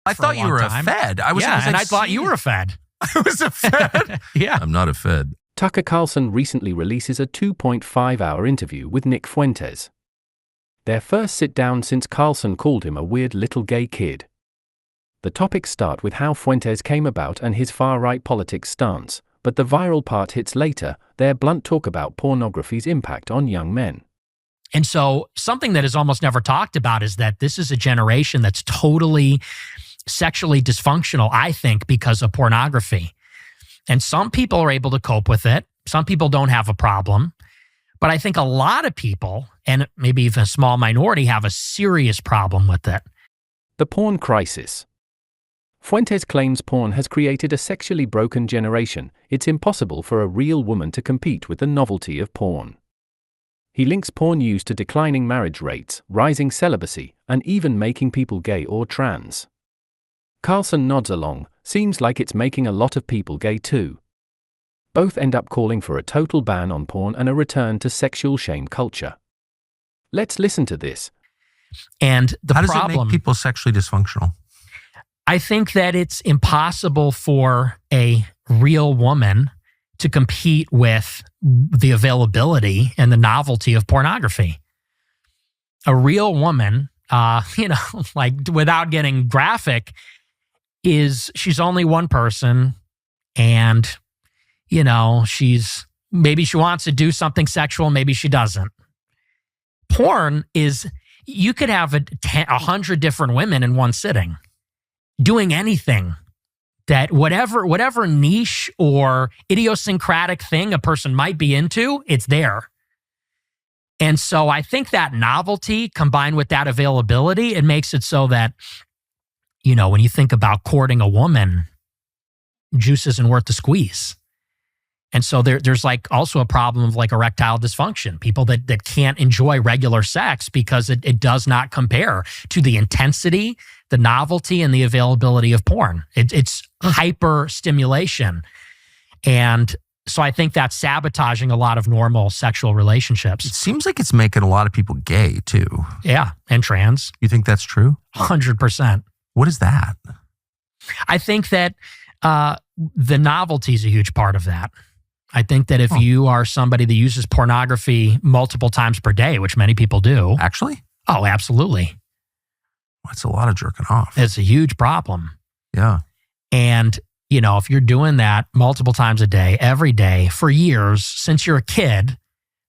I for a thought you long were time. a Fed. I was and I thought you were a Fed. I was a Fed. Yeah. I'm not a Fed. Tucker Carlson recently releases a 2.5-hour interview with Nick Fuentes. Their first sit-down since Carlson called him a weird little gay kid. The topics start with how Fuentes came about and his far-right politics stance, but the viral part hits later, their blunt talk about pornography's impact on young men. And so something that is almost never talked about is that this is a generation that's totally sexually dysfunctional, I think, because of pornography. And some people are able to cope with it. Some people don't have a problem. But I think a lot of people, and maybe even a small minority, have a serious problem with it. The porn crisis. Fuentes claims porn has created a sexually broken generation. It's impossible for a real woman to compete with the novelty of porn. He links porn use to declining marriage rates, rising celibacy, and even making people gay or trans. Carlson nods along, seems like it's making a lot of people gay too. Both end up calling for a total ban on porn and a return to sexual shame culture. Let's listen to this. And the How does problem, it make people sexually dysfunctional? I think that it's impossible for a real woman to compete with the availability and the novelty of pornography. A real woman, like without getting graphic, she's only one person, and maybe she wants to do something sexual, maybe she doesn't. Porn is, you could have 100 different women in one sitting doing anything, that whatever niche or idiosyncratic thing a person might be into, it's there. And so I think that novelty combined with that availability, it makes it so that, when you think about courting a woman, juice isn't worth the squeeze. And so there's like also a problem of like erectile dysfunction, people that can't enjoy regular sex because it does not compare to the intensity, the novelty, and the availability of porn. It's hyper stimulation. And so I think that's sabotaging a lot of normal sexual relationships. It seems like it's making a lot of people gay too. Yeah, and trans. You think that's true? 100%. What is that? I think that the novelty is a huge part of that. I think that if you are somebody that uses pornography multiple times per day, which many people do. Actually? Oh, absolutely. That's a lot of jerking off. It's a huge problem. Yeah. And, if you're doing that multiple times a day, every day, for years, since you're a kid,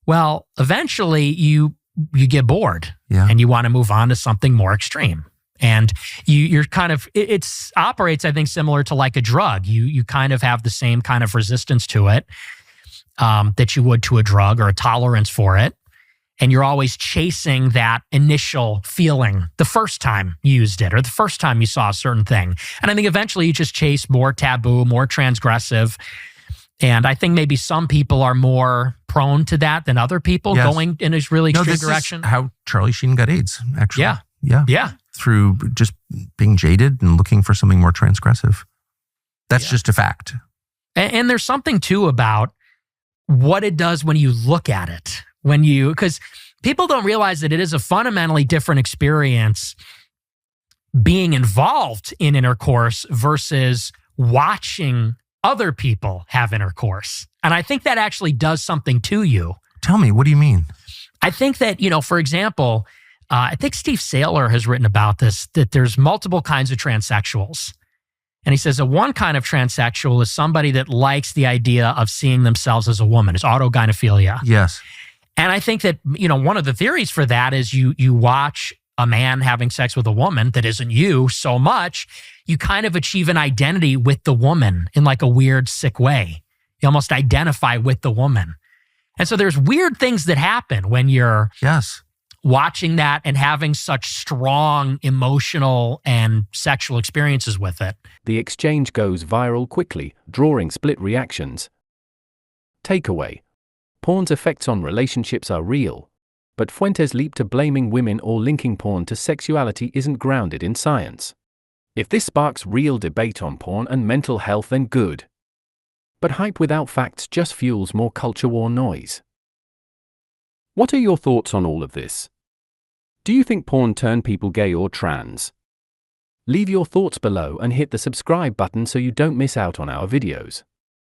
well, eventually you get bored. Yeah. And you want to move on to something more extreme. And you're kind of, it operates, I think, similar to like a drug. You kind of have the same kind of resistance to it that you would to a drug, or a tolerance for it. And you're always chasing that initial feeling the first time you used it or the first time you saw a certain thing. And I think eventually you just chase more taboo, more transgressive. And I think maybe some people are more prone to that than other people, going in a really extreme direction. Is how Charlie Sheen got AIDS, actually. Yeah. Yeah. Yeah. Through just being jaded and looking for something more transgressive. That's just a fact. And there's something too about what it does when you look at it. Because people don't realize that it is a fundamentally different experience being involved in intercourse versus watching other people have intercourse. And I think that actually does something to you. Tell me, what do you mean? I think that, for example, I think Steve Saylor has written about this, that there's multiple kinds of transsexuals. And he says that one kind of transsexual is somebody that likes the idea of seeing themselves as a woman. It's autogynephilia. Yes. And I think that, one of the theories for that is you watch a man having sex with a woman that isn't you so much, you kind of achieve an identity with the woman in like a weird, sick way. You almost identify with the woman. And so there's weird things that happen when you're watching that and having such strong emotional and sexual experiences with it. The exchange goes viral quickly, drawing split reactions. Takeaway: porn's effects on relationships are real, but Fuentes' leap to blaming women or linking porn to sexuality isn't grounded in science. If this sparks real debate on porn and mental health, then good. But hype without facts just fuels more culture war noise. What are your thoughts on all of this? Do you think porn turned people gay or trans? Leave your thoughts below and hit the subscribe button so you don't miss out on our videos.